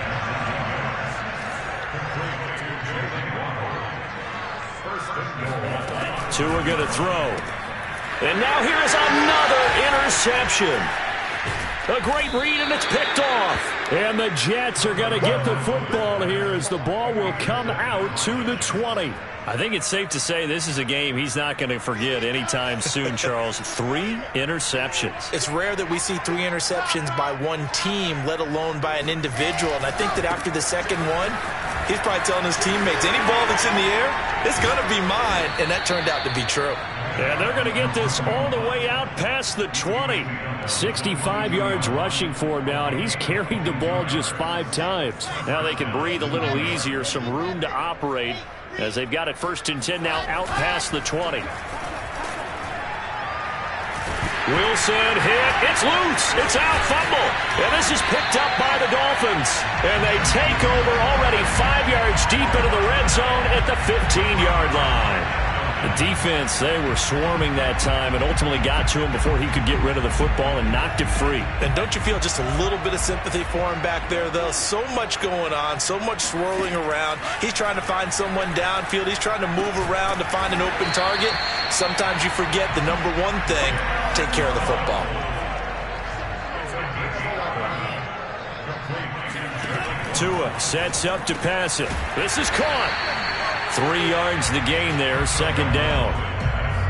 Two are going to throw. And now here is another interception. A great read, and it's picked off. And the Jets are going to get the football here as the ball will come out to the 20. I think it's safe to say this is a game he's not going to forget anytime soon, Charles. 3 interceptions. It's rare that we see 3 interceptions by one team, let alone by an individual. And I think that after the second one, he's probably telling his teammates, any ball that's in the air, it's going to be mine. And that turned out to be true. And they're going to get this all the way out past the 20. 65 yards rushing for him now, and he's carried the ball just 5 times. Now they can breathe a little easier, some room to operate as they've got it first and 10 now out past the 20. Wilson hit. It's loose. It's out. Fumble. And this is picked up by the Dolphins. And they take over already 5 yards deep into the red zone at the 15-yard line. The defense, they were swarming that time and ultimately got to him before he could get rid of the football and knocked it free. And don't you feel just a little bit of sympathy for him back there, though? So much going on, so much swirling around. He's trying to find someone downfield. He's trying to move around to find an open target. Sometimes you forget the number one thing, take care of the football. Tua sets up to pass it. This is caught. 3 yards the gain there, second down.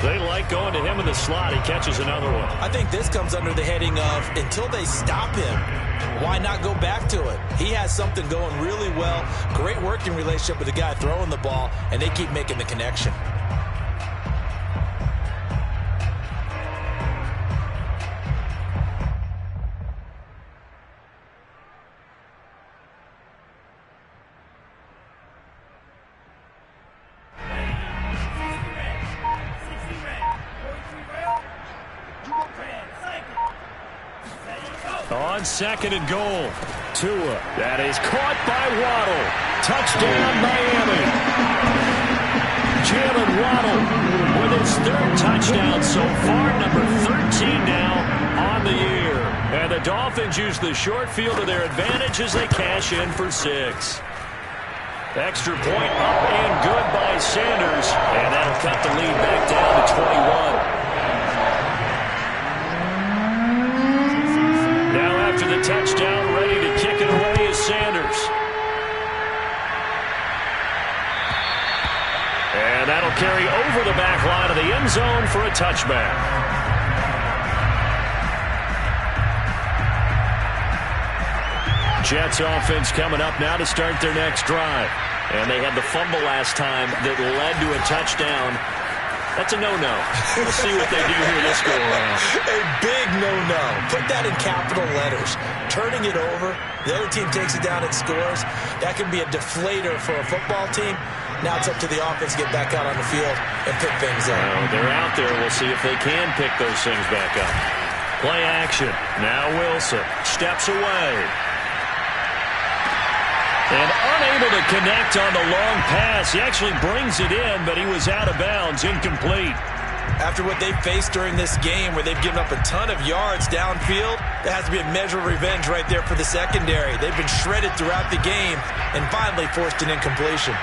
They like going to him in the slot. He catches another one. I think this comes under the heading of until they stop him, why not go back to it? He has something going really well. Great working relationship with the guy throwing the ball, and they keep making the connection. On second and goal, Tua. That is caught by Waddle. Touchdown, Miami. Jalen Waddle with his 3rd touchdown so far, number 13 now on the year. And the Dolphins use the short field to their advantage as they cash in for 6. Extra point up and good by Sanders. And that'll cut the lead back down to 21. After the touchdown, ready to kick it away is Sanders. And that'll carry over the back line of the end zone for a touchback. Jets offense coming up now to start their next drive. And they had the fumble last time that led to a touchdown. That's a no-no. We'll see what they do here this go-around. A big no-no. Put that in capital letters. Turning it over, the other team takes it down and scores. That can be a deflator for a football team. Now it's up to the offense to get back out on the field and pick things up. Well, they're out there. We'll see if they can pick those things back up. Play action. Now Wilson steps away. And unable to connect on the long pass. He actually brings it in, but he was out of bounds, incomplete. After what they've faced during this game where they've given up a ton of yards downfield, there has to be a measure of revenge right there for the secondary. They've been shredded throughout the game and finally forced an incompletion.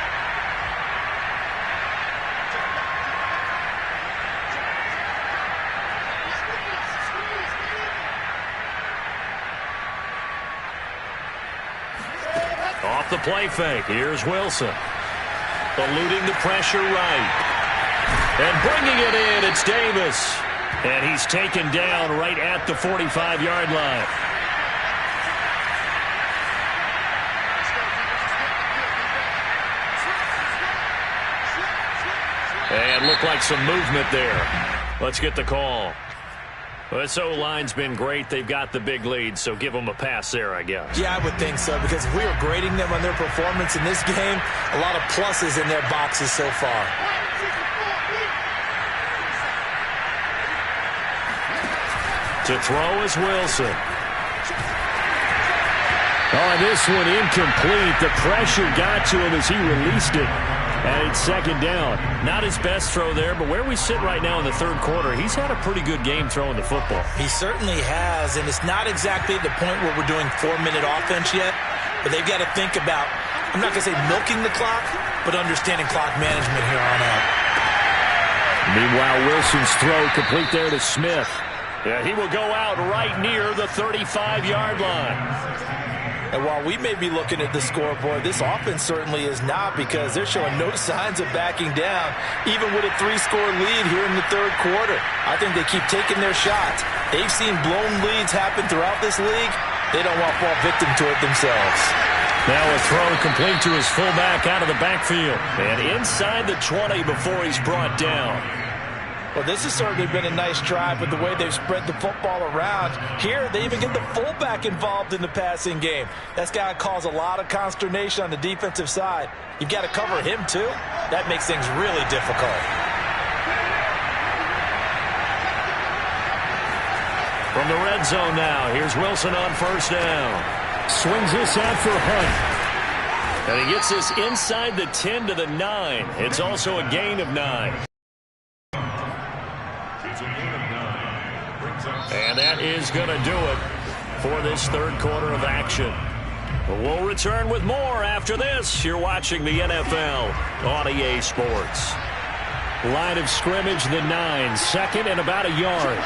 Off the play fake, here's Wilson. Eluding the pressure right. And bringing it in, it's Davis. And he's taken down right at the 45-yard line. And looked like some movement there. Let's get the call. Well, this O-line's been great. They've got the big lead, so give them a pass there, I guess. Yeah, I would think so, because if we were grading them on their performance in this game, a lot of pluses in their boxes so far. To throw is Wilson. Oh, this one incomplete. The pressure got to him as he released it. And it's second down. Not his best throw there, but where we sit right now in the third quarter, he's had a pretty good game throwing the football. He certainly has, and it's not exactly the point where we're doing 4-minute offense yet, but they've got to think about, I'm not going to say milking the clock, but understanding clock management here on out. Meanwhile, Wilson's throw complete there to Smith. Yeah, he will go out right near the 35-yard line. And while we may be looking at the scoreboard, this offense certainly is not, because they're showing no signs of backing down, even with a 3-score lead here in the third quarter. I think they keep taking their shots. They've seen blown leads happen throughout this league. They don't want to fall victim to it themselves. Now a throw complete to his fullback out of the backfield. And inside the 20 before he's brought down. Well, this has certainly been a nice drive with the way they've spread the football around. Here, they even get the fullback involved in the passing game. That's got to cause a lot of consternation on the defensive side. You've got to cover him, too. That makes things really difficult. From the red zone now, here's Wilson on first down. Swings this out for Hunt. And he gets this inside the 10 to the 9. It's also a gain of 9. And that is going to do it for this third quarter of action. We'll return with more after this. You're watching the NFL on EA Sports. Line of scrimmage, the 9. Second and about a yard.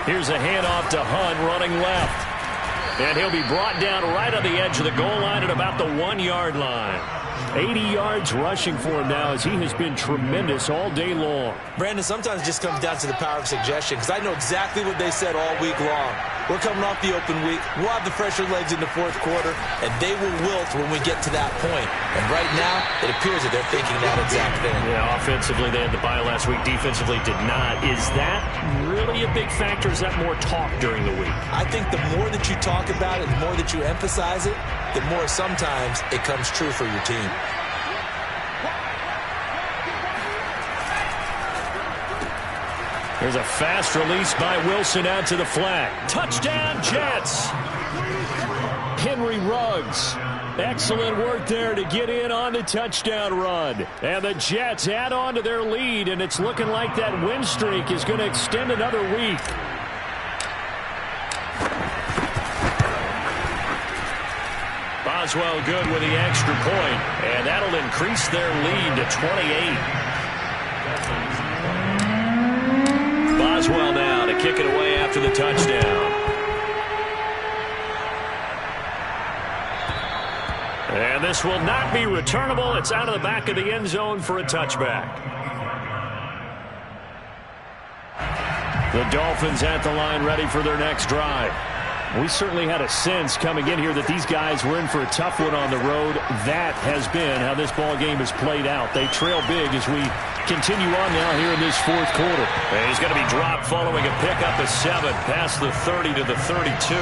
Here's a handoff to Hunt running left. And he'll be brought down right on the edge of the goal line at about the 1-yard line. 80 yards rushing for him now, as he has been tremendous all day long. Brandon, sometimes it just comes down to the power of suggestion, because I know exactly what they said all week long. We're coming off the open week. We'll have the fresher legs in the fourth quarter, and they will wilt when we get to that point. And right now, it appears that they're thinking that exact thing. Yeah, offensively, they had the bye last week. Defensively, did not. Is that really a big factor? Is that more talk during the week? I think the more that you talk about it, the more that you emphasize it, the more sometimes it comes true for your team. There's a fast release by Wilson out to the flat. Touchdown, Jets! Henry Ruggs. Excellent work there to get in on the touchdown run. And the Jets add on to their lead, and it's looking like that win streak is going to extend another week. Boswell good with the extra point, and that'll increase their lead to 28. Boswell now to kick it away after the touchdown. And this will not be returnable. It's out of the back of the end zone for a touchback. The Dolphins at the line ready for their next drive. We certainly had a sense coming in here that these guys were in for a tough one on the road. That has been how this ball game has played out. They trail big as we continue on now here in this fourth quarter. And he's going to be dropped following a pickup of 7 past the 30 to the 32.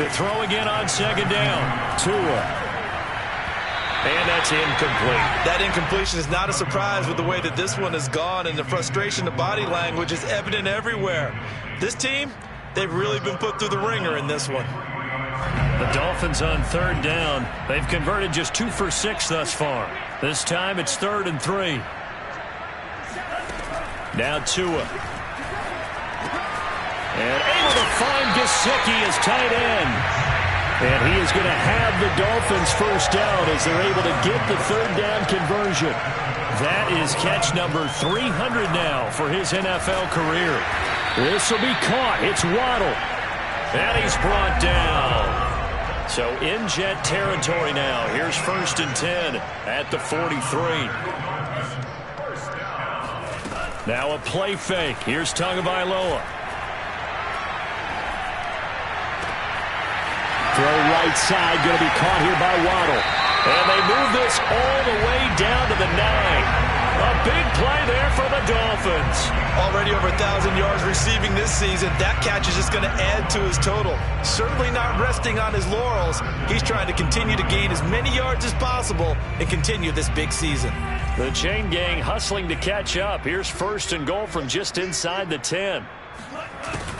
To throw again on second down. Tua. And that's incomplete. That incompletion is not a surprise with the way that this one has gone, and the frustration of body language is evident everywhere. This team, they've really been put through the ringer in this one. The Dolphins on third down. They've converted just 2 for 6 thus far. This time it's 3rd and 3. Now Tua. And able to find Gesicki as tight end. And he is going to have the Dolphins first down as they're able to get the third down conversion. That is catch number 300 now for his NFL career. This will be caught. It's Waddle. And he's brought down. So in Jet territory now. Here's 1st and 10 at the 43. Now a play fake. Here's Tagovailoa. Throw right side, going to be caught here by Waddle. And they move this all the way down to the 9. A big play there for the Dolphins. Already over 1,000 yards receiving this season. That catch is just going to add to his total. Certainly not resting on his laurels. He's trying to continue to gain as many yards as possible and continue this big season. The chain gang hustling to catch up. Here's 1st and goal from just inside the 10.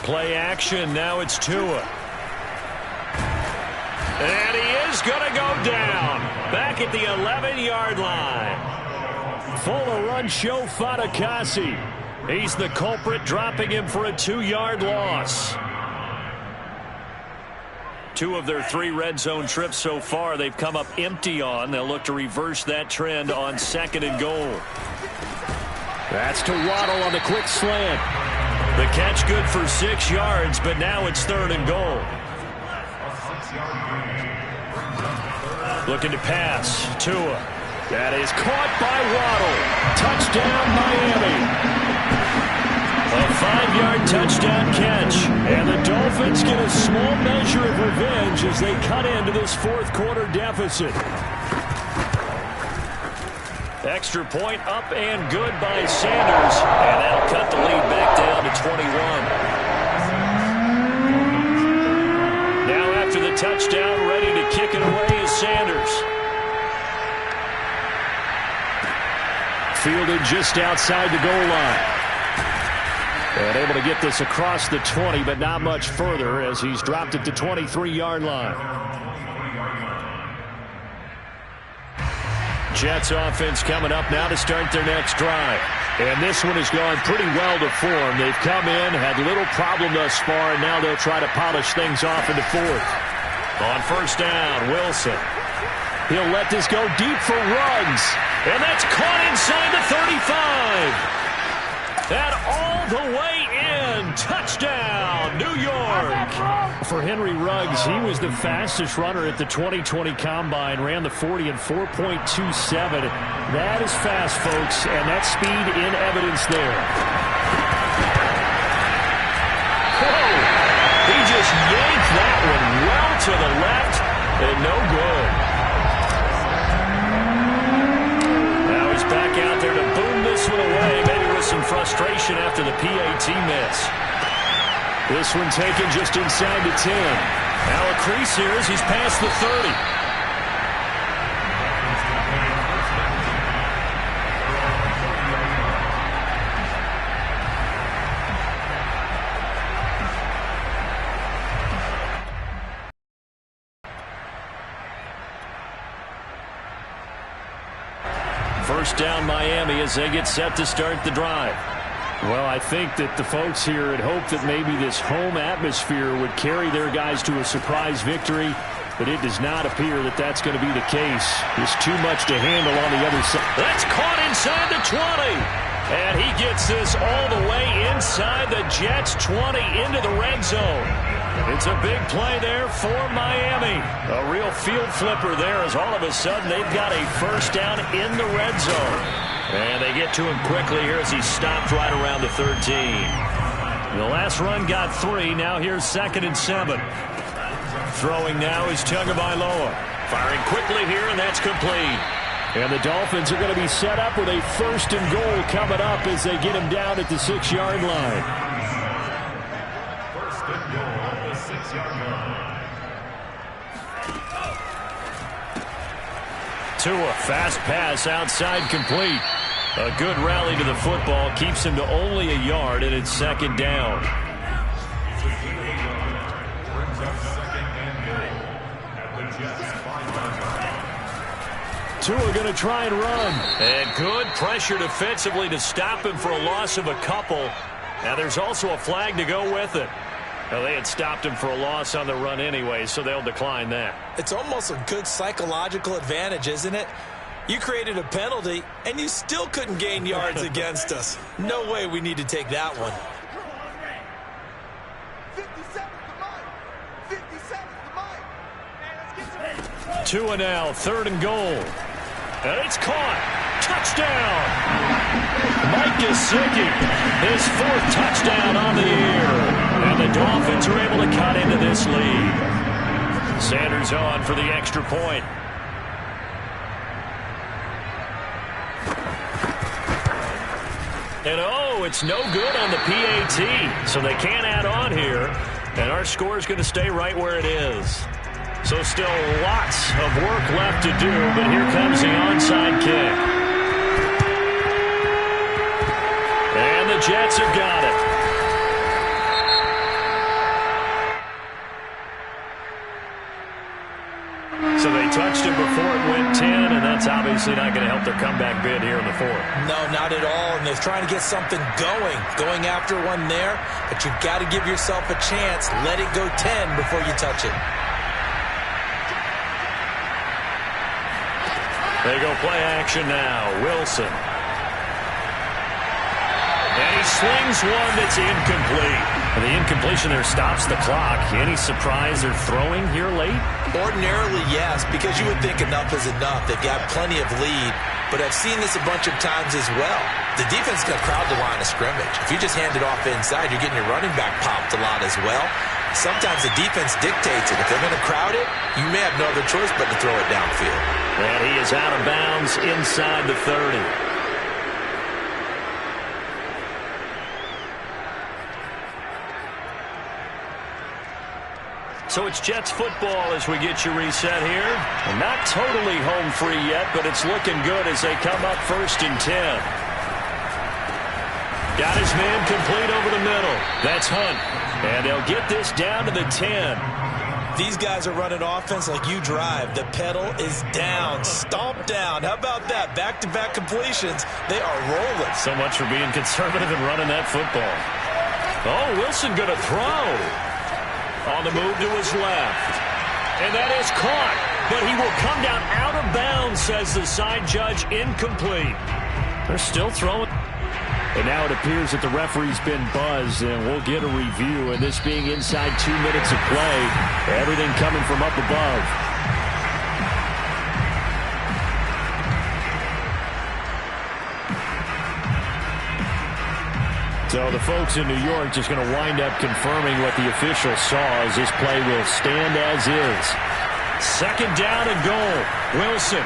Play action. Now it's Tua. And he is going to go down. Back at the 11-yard line. Full of run show Fatukasi. He's the culprit, dropping him for a 2-yard loss. 2 of their 3 red zone trips so far they've come up empty on. They'll look to reverse that trend on 2nd and goal. That's to Waddle on the quick slant. The catch good for 6 yards, but now it's 3rd and goal. Looking to pass. Tua. That is caught by Waddle. Touchdown, Miami. A 5-yard touchdown catch. And the Dolphins get a small measure of revenge as they cut into this 4th quarter deficit. Extra point up and good by Sanders. And that'll cut the lead back down to 21. Now after the touchdown, ready to kick it away is Sanders. Fielded just outside the goal line. And able to get this across the 20, but not much further as he's dropped it to 23-yard line. Jets offense coming up now to start their next drive. And this one has gone pretty well to form. They've come in, had little problem thus far, and now they'll try to polish things off in the 4th. On 1st down, Wilson. He'll let this go deep for Ruggs. And that's caught inside the 35. That all the way in. Touchdown, New York. For Henry Ruggs, he was the fastest runner at the 2020 Combine. Ran the 40 in 4.27. That is fast, folks, and that speed in evidence there. Whoa! He just yanked that one well to the left, and no good. Back out there to boom this one away, maybe with some frustration after the PAT miss. This one taken just inside the 10. Now a crease here as he's past the 30. First down Miami as they get set to start the drive. Well, I think that the folks here had hoped that maybe this home atmosphere would carry their guys to a surprise victory, but it does not appear that that's going to be the case. There's too much to handle on the other side. That's caught inside the 20. And he gets this all the way inside the Jets 20 into the red zone. It's a big play there for Miami. A real field flipper there as all of a sudden they've got a first down in the red zone. And they get to him quickly here as he stopped right around the 13. The last run got 3. Now here's 2nd and 7. Throwing now is Tagovailoa. Firing quickly here, and that's complete. And the Dolphins are going to be set up with a 1st and goal coming up as they get him down at the 6-yard line. 1st and goal at the 6-yard line. Tua, fast pass outside complete. A good rally to the football keeps him to only a yard, and it's 2nd down. Brings up 2nd and goal at the Jets 5-yard line. Tua going to try and run. And good pressure defensively to stop him for a loss of a couple. Now there's also a flag to go with it. Well, they had stopped him for a loss on the run anyway, so they'll decline that. It's almost a good psychological advantage, isn't it? You created a penalty, and you still couldn't gain yards against us. No way we need to take that one. 57 to mine. Tua now, 3rd and goal. And it's caught. Touchdown! Mike Gesicki, his 4th touchdown on the year. And the Dolphins are able to cut into this lead. Sanders on for the extra point. And oh, it's no good on the PAT, so they can't add on here. And our score is going to stay right where it is. So still lots of work left to do, but here comes the onside kick. And the Jets have got it. So they touched it before it went 10, and that's obviously not going to help their comeback bid here in the fourth. No, not at all, and they're trying to get something going after one there, but you've got to give yourself a chance. Let it go 10 before you touch it. They go play action now. Wilson. And he slings one that's incomplete. And the incompletion there stops the clock. Any surprise they're throwing here late? Ordinarily, yes, because you would think enough is enough. They've got plenty of lead, but I've seen this a bunch of times as well. The defense is going to crowd the line of scrimmage. If you just hand it off inside, you're getting your running back popped a lot as well. Sometimes the defense dictates it. If they're going to crowd it, you may have no other choice but to throw it downfield. And he is out of bounds inside the 30. So it's Jets football as we get you reset here. And not totally home free yet, but it's looking good as they come up 1st and 10. Got his man complete over the middle. That's Hunt. And they'll get this down to the 10. These guys are running offense like you drive. The pedal is down, stomped down. How about that? Back-to-back completions. They are rolling. So much for being conservative and running that football. Oh, Wilson going to throw. On the move to his left. And that is caught. But he will come down out of bounds, says the side judge. Incomplete. They're still throwing. And now it appears that the referee's been buzzed, and we'll get a review. And this being inside 2 minutes of play, everything coming from up above. So the folks in New York just going to wind up confirming what the official saw as this play will stand as is. 2nd down and goal. Wilson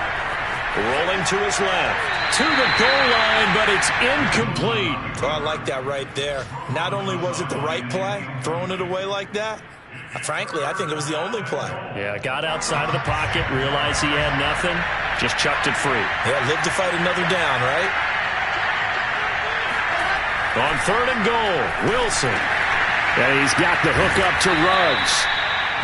rolling to his left. To the goal line, but it's incomplete. Oh, I like that right there. Not only was it the right play, throwing it away like that, frankly, I think it was the only play. Yeah, got outside of the pocket, realized he had nothing, just chucked it free. Yeah, live to fight another down, right? On 3rd and goal, Wilson. And he's got the hook up to Ruggs.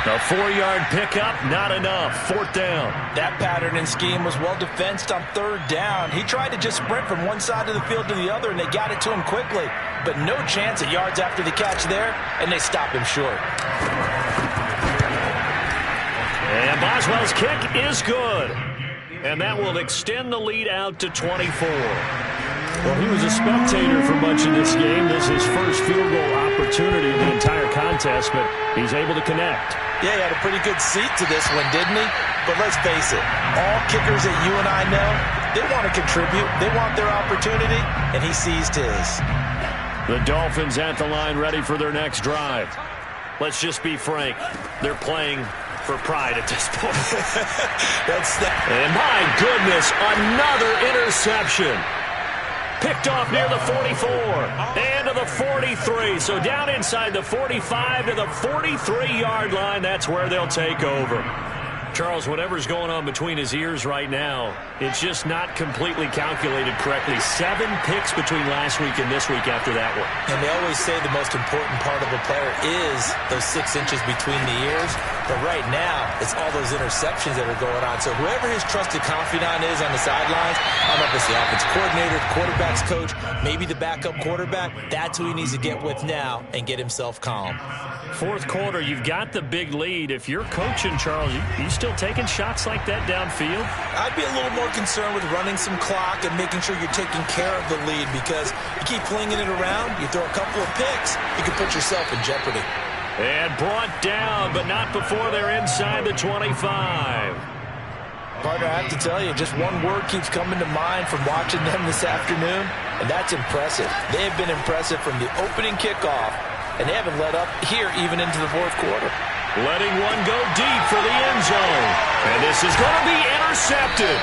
A 4-yard pickup, not enough. 4th down. That pattern and scheme was well defensed on 3rd down. He tried to just sprint from one side of the field to the other, and they got it to him quickly. But no chance at yards after the catch there, and they stopped him short. And Boswell's kick is good. And that will extend the lead out to 24. Well, he was a spectator for much of this game. This is his first field goal opportunity in the entire contest, but he's able to connect. Yeah, he had a pretty good seat to this one, didn't he? But let's face it, all kickers that you and I know, they want to contribute. They want their opportunity, and he seized his. The Dolphins at the line ready for their next drive. Let's just be frank. They're playing for pride at this point. That's that. And my goodness, another interception. Picked off near the 44 and to the 43. So down inside the 45 to the 43-yard line. That's where they'll take over. Charles, whatever's going on between his ears right now, it's just not completely calculated correctly. 7 picks between last week and this week after that one. And they always say the most important part of a player is those 6 inches between the ears. But right now, it's all those interceptions that are going on. So whoever his trusted confidant is on the sidelines, I don't know if it's the offensive coordinator, the quarterback's coach, maybe the backup quarterback, that's who he needs to get with now and get himself calm. 4th quarter, you've got the big lead. If you're coaching, Charles, you still taking shots like that downfield? I'd be a little more concerned with running some clock and making sure you're taking care of the lead, because you keep flinging it around, you throw a couple of picks, you can put yourself in jeopardy. And brought down, but not before they're inside the 25. Partner, I have to tell you, just one word keeps coming to mind from watching them this afternoon, and that's impressive. They have been impressive from the opening kickoff, and they haven't let up here even into the 4th quarter. Letting one go deep for the end zone. And this is going to be intercepted.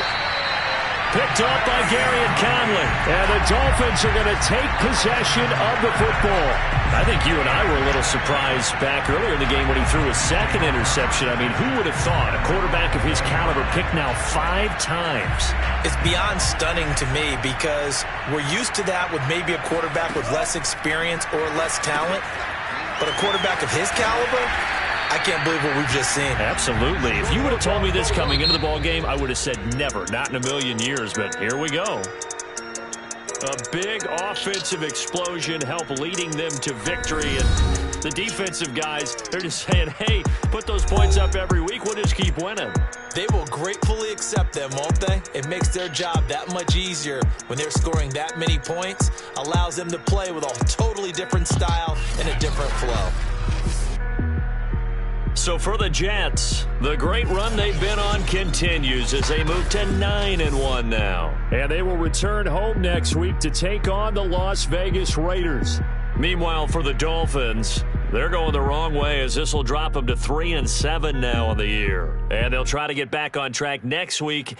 Picked up by Gary and Conley. And the Dolphins are going to take possession of the football. I think you and I were a little surprised back earlier in the game when he threw his second interception. I mean, who would have thought a quarterback of his caliber picked now 5 times? It's beyond stunning to me because we're used to that with maybe a quarterback with less experience or less talent. But a quarterback of his caliber, I can't believe what we've just seen. Absolutely. If you would have told me this coming into the ball game, I would have said never, not in a million years, but here we go. A big offensive explosion helped leading them to victory. And the defensive guys, they're just saying, hey, put those points up every week. We'll just keep winning. They will gratefully accept them, won't they? It makes their job that much easier when they're scoring that many points. Allows them to play with a totally different style and a different flow. So for the Jets, the great run they've been on continues as they move to 9-1 now. And they will return home next week to take on the Las Vegas Raiders. Meanwhile, for the Dolphins, they're going the wrong way as this will drop them to 3-7 now on the year. And they'll try to get back on track next week